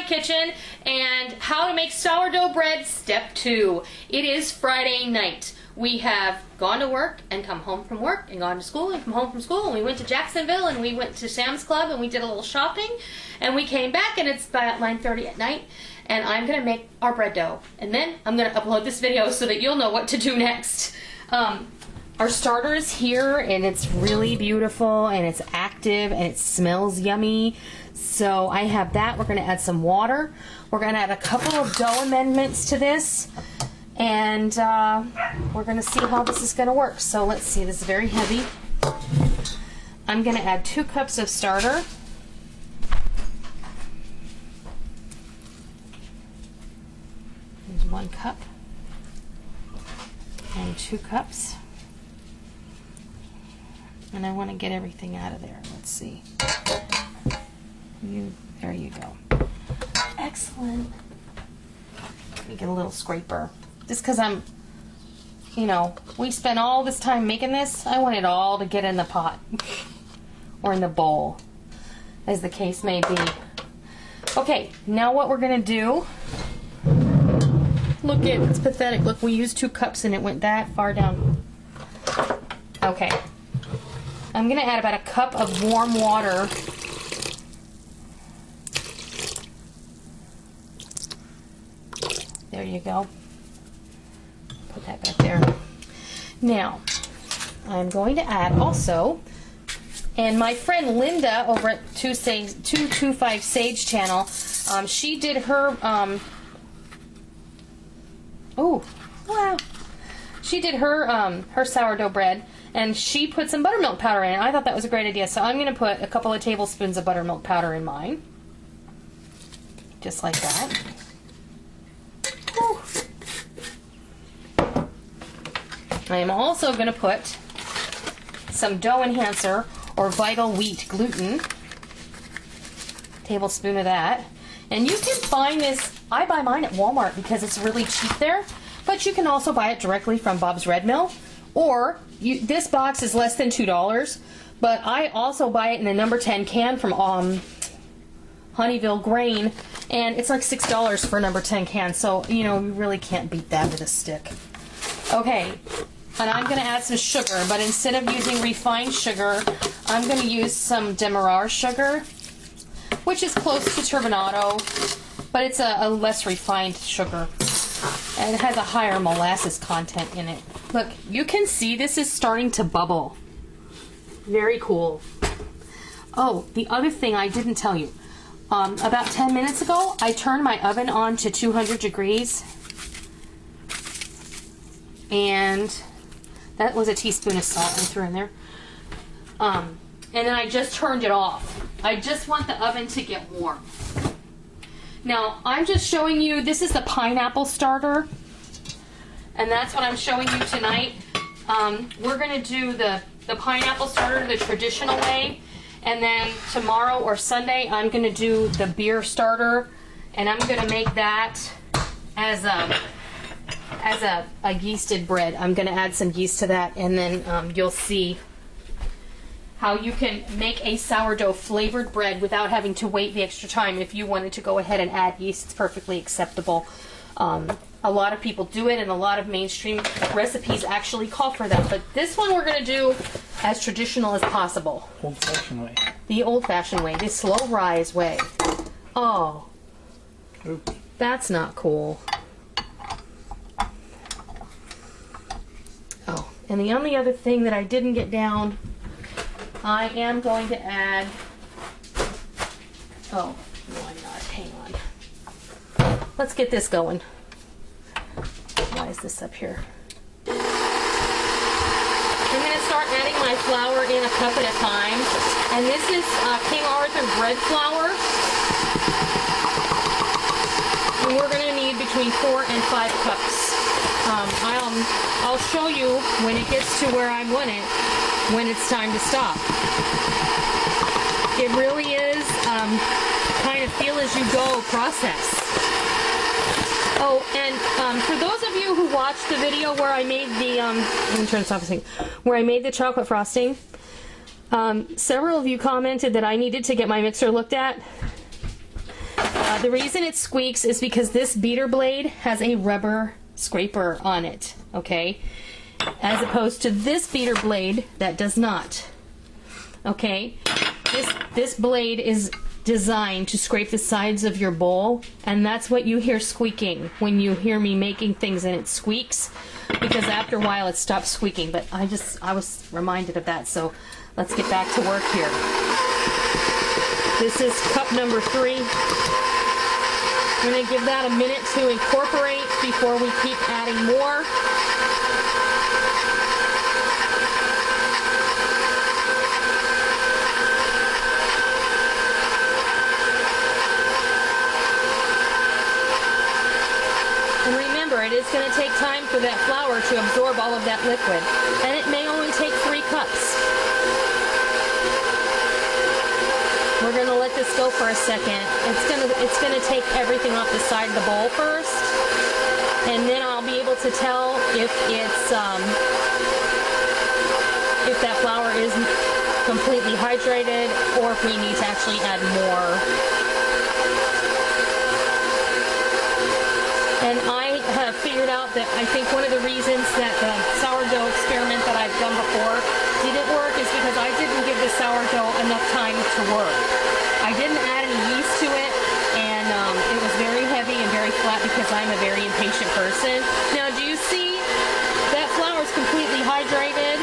kitchen and how to make sourdough bread step 2. It is Friday night. We have gone to work and come home from work and gone to school and come home from school, and we went to Jacksonville and we went to Sam's Club and we did a little shopping and we came back and it's about 9:30 at night, and I'm gonna make our bread dough and then I'm gonna upload this video so that you'll know what to do next. Our starter is here and it's really beautiful and it's active and it smells yummy. So I have that. We're going to add some water. We're going to add a couple of dough amendments to this, and we're going to see how this is going to work. So let's see, this is very heavy. I'm going to add 2 cups of starter. There's 1 cup and 2 cups. And I want to get everything out of there. Let's see. There you go. Excellent. Let me get a little scraper. Just because I'm, you know, we spent all this time making this. I want it all to get in the pot. Or in the bowl, as the case may be. Okay, now what we're going to do. Look, it's pathetic. Look, we used 2 cups and it went that far down. Okay. I'm going to add about a cup of warm water. There you go. Put that back there. Now, I'm going to add also, and my friend Linda over at 225 Sage channel, she did her, oh, wow. She did her, her sourdough bread. And she put some buttermilk powder in it. I thought that was a great idea. So I'm going to put a couple of tablespoons of buttermilk powder in mine. Just like that. Whew. I am also going to put some dough enhancer or vital wheat gluten. Tablespoon of that. And you can find this, I buy mine at Walmart because it's really cheap there. But you can also buy it directly from Bob's Red Mill. Or, this box is less than $2, but I also buy it in a number 10 can from Honeyville Grain, and it's like $6 for a number 10 can, so, you know, you really can't beat that with a stick. Okay, and I'm going to add some sugar, but instead of using refined sugar, I'm going to use some Demarrara sugar, which is close to turbinado, but it's a less refined sugar. And it has a higher molasses content in it. Look, you can see this is starting to bubble. Very cool. Oh, the other thing I didn't tell you. About 10 minutes ago, I turned my oven on to 200 degrees. And that was a teaspoon of salt I threw in there. And then I just turned it off. I just want the oven to get warm. Now, I'm just showing you, this is the pineapple starter, and that's what I'm showing you tonight. We're going to do the pineapple starter the traditional way, and then tomorrow or Sunday I'm going to do the beer starter, and I'm going to make that as a yeasted bread. I'm going to add some yeast to that, and then you'll see how you can make a sourdough flavored bread without having to wait the extra time. If you wanted to go ahead and add yeast, it's perfectly acceptable. A lot of people do it, and a lot of mainstream recipes actually call for that. But this one we're going to do as traditional as possible. Old-fashioned way. The old-fashioned way, the slow rise way. Oh, oops. That's not cool. Oh, and the only other thing that I didn't get down, I am going to add, oh, why not? Hang on. Let's get this going. Why is this up here? I'm going to start adding my flour in a cup at a time. And this is King Arthur bread flour. And we're going to need between 4 and 5 cups. I'll show you when it gets to where I want it, when it's time to stop. It really is kind of feel as you go process. Oh, and for those of you who watched the video where I made the let me turn this off a second, where I made the chocolate frosting, several of you commented that I needed to get my mixer looked at. The reason it squeaks is because this beater blade has a rubber scraper on it, okay? As opposed to this beater blade that does not. Okay? This blade is designed to scrape the sides of your bowl, and that's what you hear squeaking when you hear me making things and it squeaks, because after a while it stops squeaking. But I was reminded of that, so let's get back to work here. This is cup number 3. I'm going to give that a minute to incorporate before we keep adding more. And remember, it is going to take time for that flour to absorb all of that liquid. And it may only take 3 cups. We're going to let this go for a second. It's going to take everything off the side of the bowl first, and then I'll be able to tell if that flour is completely hydrated or if we need to actually add more. And I have figured out that I think one of the reasons that the sourdough experiment that I've done before didn't work is because I didn't give the sourdough enough time to work. I didn't add any yeast to it, and it was very heavy and very flat because I'm a very impatient person. Now, do you see that flour is completely hydrated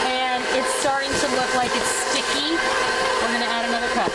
and it's starting to look like it's sticky? We're going to add another cup.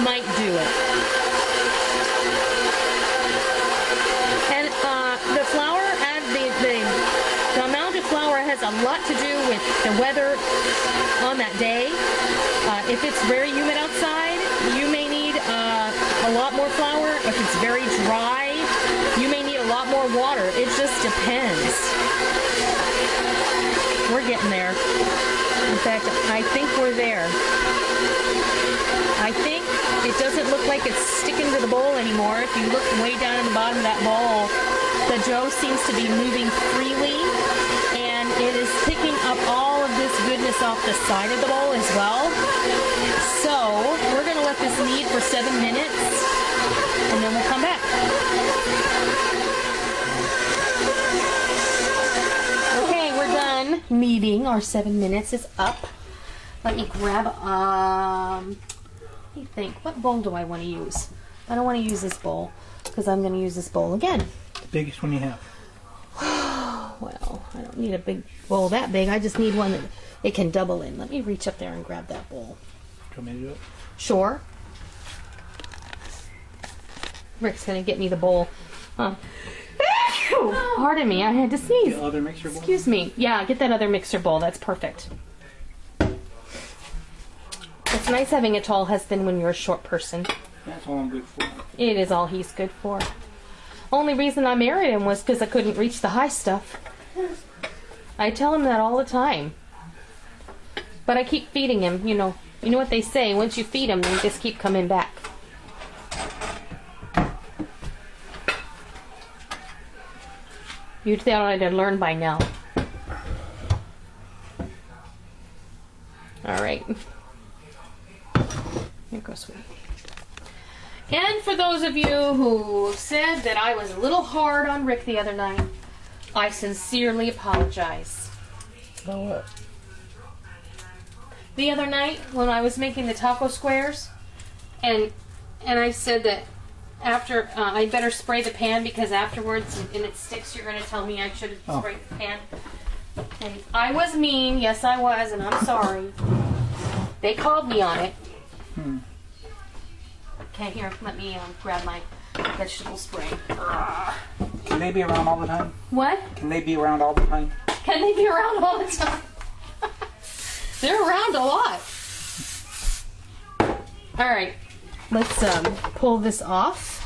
Might do it. And the flour, the amount of flour has a lot to do with the weather on that day. If it's very humid outside, you may need a lot more flour. If it's very dry, you may need a lot more water. It just depends. We're getting there. In fact, I think we're there. I think it doesn't look like it's sticking to the bowl anymore. If you look way down at the bottom of that bowl, the dough seems to be moving freely, and it is picking up all of this goodness off the side of the bowl as well. So we're going to let this knead for 7 minutes, and then we'll come back. Okay, we're done kneading. Our 7 minutes is up. Let me grab let me think, what bowl do I want to use? I don't want to use this bowl because I'm going to use this bowl again. The biggest one you have. Well, I don't need a big bowl that big. I just need one that it can double in. Let me reach up there and grab that bowl. Do you want me to do it? Sure. Rick's going to get me the bowl. Pardon me, I had to sneeze. The other mixer bowl? Excuse me. Yeah, get that other mixer bowl. That's perfect. It's nice having a tall husband when you're a short person. That's all I'm good for. It is all he's good for. Only reason I married him was because I couldn't reach the high stuff. I tell him that all the time. But I keep feeding him, you know. You know what they say, once you feed them, they just keep coming back. You'd thought I'd have learned by now. Alright. Here goes sweetie. And for those of you who said that I was a little hard on Rick the other night, I sincerely apologize. Oh, what? The other night when I was making the taco squares, and I said that after I'd better spray the pan because afterwards, and it sticks, you're going to tell me I should have sprayed the pan. And I was mean, yes I was, and I'm sorry. They called me on it. Okay, here, let me grab my vegetable spray. Can they be around all the time? What? Can they be around all the time? Can they be around all the time? They're around a lot. All right, let's pull this off.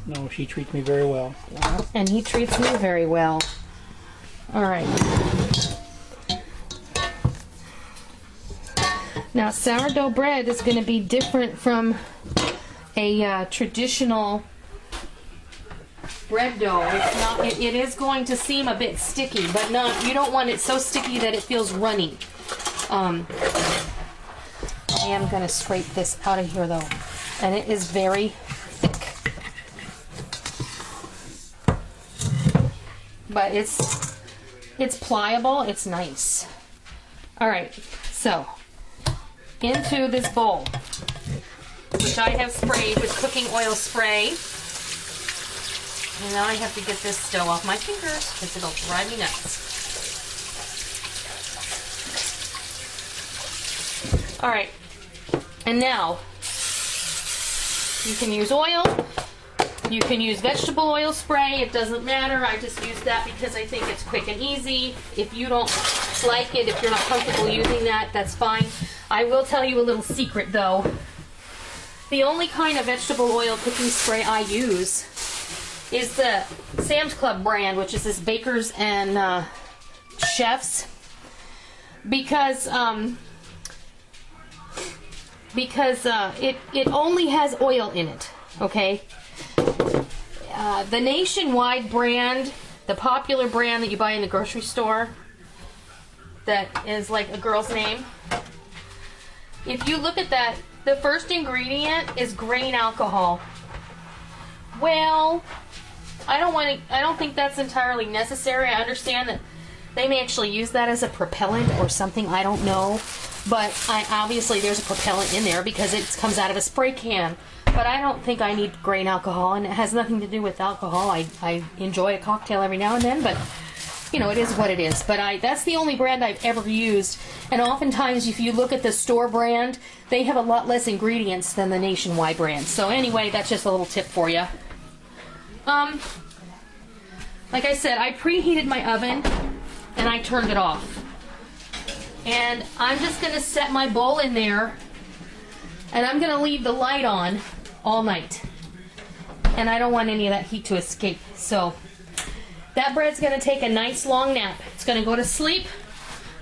No, she treats me very well. And he treats me very well. All right. Now, sourdough bread is going to be different from a traditional bread dough. It's not. It is going to seem a bit sticky, but not. You don't want it so sticky that it feels runny. I am going to scrape this out of here though, and it is very thick. But it's pliable. It's nice. All right, so into this bowl, which I have sprayed with cooking oil spray. And now I have to get this dough off my fingers because it'll drive me nuts. All right, and now you can use oil. You can use vegetable oil spray. It doesn't matter. I just use that because I think it's quick and easy. If you don't like it, if you're not comfortable using that, that's fine. I will tell you a little secret though. The only kind of vegetable oil cooking spray I use is the Sam's Club brand, which is this Baker's and Chef's, because it only has oil in it. Okay. The nationwide brand, the popular brand that you buy in the grocery store, that is like a girl's name. If you look at that, the first ingredient is grain alcohol. Well, I don't think that's entirely necessary. I understand that they may actually use that as a propellant or something. I don't know, but obviously there's a propellant in there because it comes out of a spray can. But I don't think I need grain alcohol, and it has nothing to do with alcohol. I enjoy a cocktail every now and then, but you know, it is what it is. But that's the only brand I've ever used. And oftentimes, if you look at the store brand, they have a lot less ingredients than the nationwide brand. So anyway, that's just a little tip for you. Like I said, I preheated my oven, and I turned it off. And I'm just going to set my bowl in there, and I'm going to leave the light on all night. And I don't want any of that heat to escape. So that bread's going to take a nice long nap. It's going to go to sleep,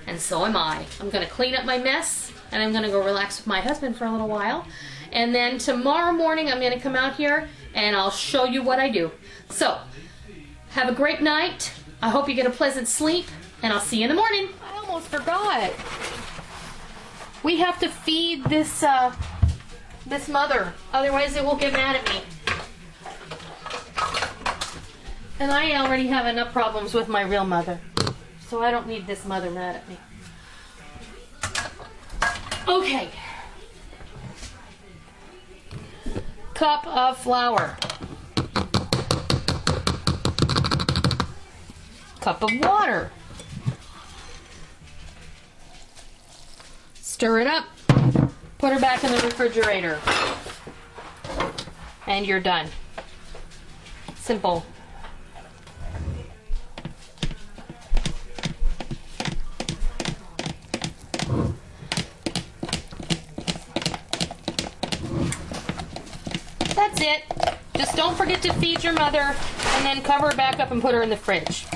and so am I. I'm going to clean up my mess, and I'm going to go relax with my husband for a little while. And then tomorrow morning I'm going to come out here and I'll show you what I do. So have a great night. I hope you get a pleasant sleep, and I'll see you in the morning. I almost forgot. We have to feed this this mother, otherwise it will get mad at me. And I already have enough problems with my real mother, so I don't need this mother mad at me. Okay. Cup of flour. Cup of water. Stir it up. Put her back in the refrigerator. And you're done. Simple. That's it. Just don't forget to feed your mother, and then cover her back up and put her in the fridge.